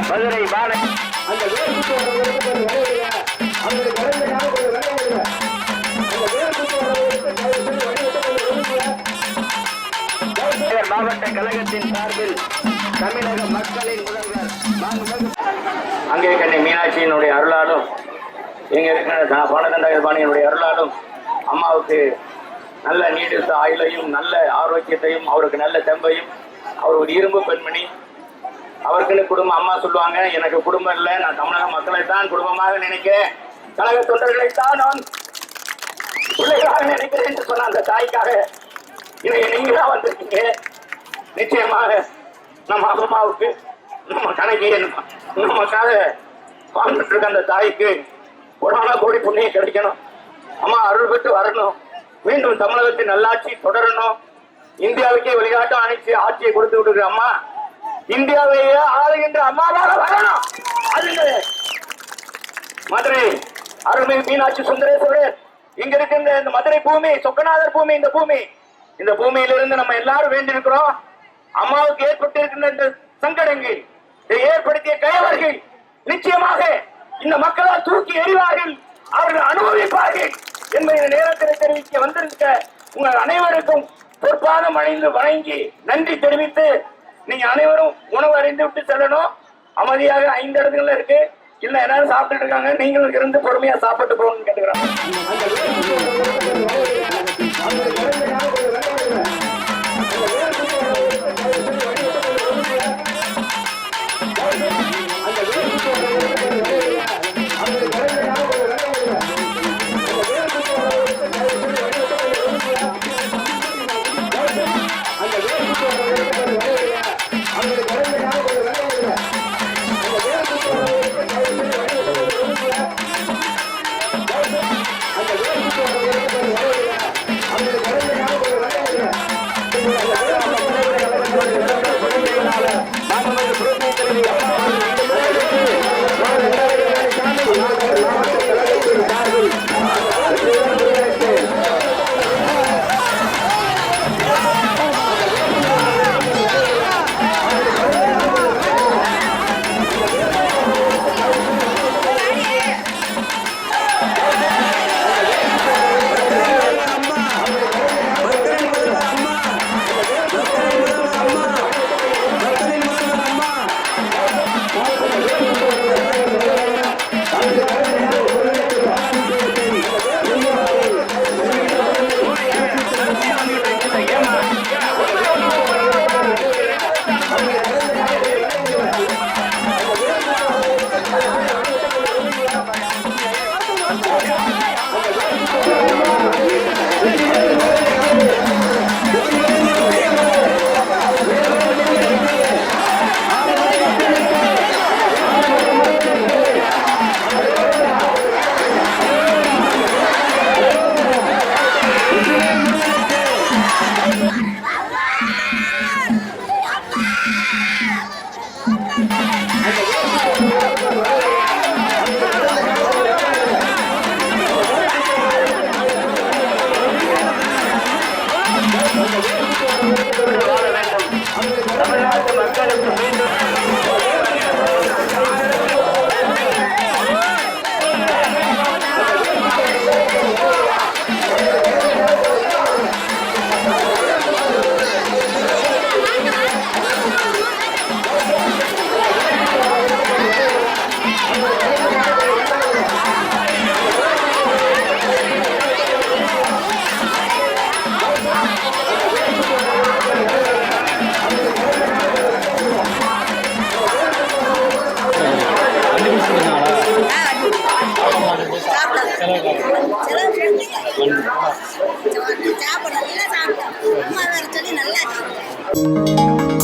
மதுரை பாலை அந்த மாவட்ட கழகத்தின் சார்பில் தமிழக மக்களின் முதல்வர் அங்கே கண்ணி மீனாட்சியினுடைய அருளாலும் இங்க இருக்கிற பாலதண்டபாணியினுடைய அருளாலும் அம்மாவுக்கு நல்ல நீடித்த ஆயுளையும் நல்ல ஆரோக்கியத்தையும் அவருக்கு நல்ல தெம்பையும் அவர் ஒரு இரும்பு பெண்மணி அவருக்குன்னு குடும்பம் அம்மா சொல்லுவாங்க எனக்கு குடும்பம் இல்லை நான் தமிழக மக்களை தான் குடும்பமாக நினைக்கிறேன் கழக தொண்டர்களைத்தான் நான் பிள்ளைகளாக நினைக்கிறேன் என்று சொன்ன அந்த தாய்க்காக இதை நீங்க தான் வந்திருக்கீங்க நிச்சயமாக நம்ம அம்மாவுக்கு நம்ம கணக்கு நமக்காக வாழ்ந்துட்டு இருக்க அந்த தாய்க்கு கொரோனா கோடி புண்ணியம் கிடைக்கணும் அம்மா அருள் பெற்று வரணும் மீண்டும் தமிழகத்தின் நல்லாட்சி தொடரணும் இந்தியாவுக்கே வெளிநாட்டு அனைத்து ஆட்சியை கொடுத்து விட்டுருக்க அம்மா இந்தியாவையே ஆளுகின்ற அம்மாவாக வரணும் அது மதுரை அருள்மிகு மீனாட்சி சுந்தரேஸ்வரர் இங்க இருக்கின்ற இந்த மதுரை பூமி சொக்கநாதர் பூமி இந்த பூமியிலிருந்து நம்ம எல்லாரும் வேண்டி இருக்கிறோம் அம்மாவுக்கு ஏற்பட்டிருக்கின்ற இந்த சங்கடங்கள் ஏற்படுத்திய கயவர்கள் நிச்சயமாக இந்த மக்களால் தூக்கி எறிவார்கள் அவர்கள் அனுபவிப்பார்கள் என்பதை நேரத்தில் தெரிவிக்க வந்திருக்க உங்கள் அனைவருக்கும் பொற்பாதம் அணிந்து வணங்கி நன்றி தெரிவித்து நீங்க அனைவரும் உணவு அறிந்து விட்டு செல்லணும் அமைதியாக 5 இடத்துல இருக்கு இல்ல எல்லாரும் சாப்பிட்டு இருக்காங்க நீங்களும் இருந்து பொறுமையா சாப்பிட்டு போகணும்னு கேட்டுக்கிறோம் தமிழ்நாட்டு மக்களுக்கு மீண்டும் சாப்பிட நல்லா சாப்பிட்டோம் அம்மா வேற சொல்லி நல்லா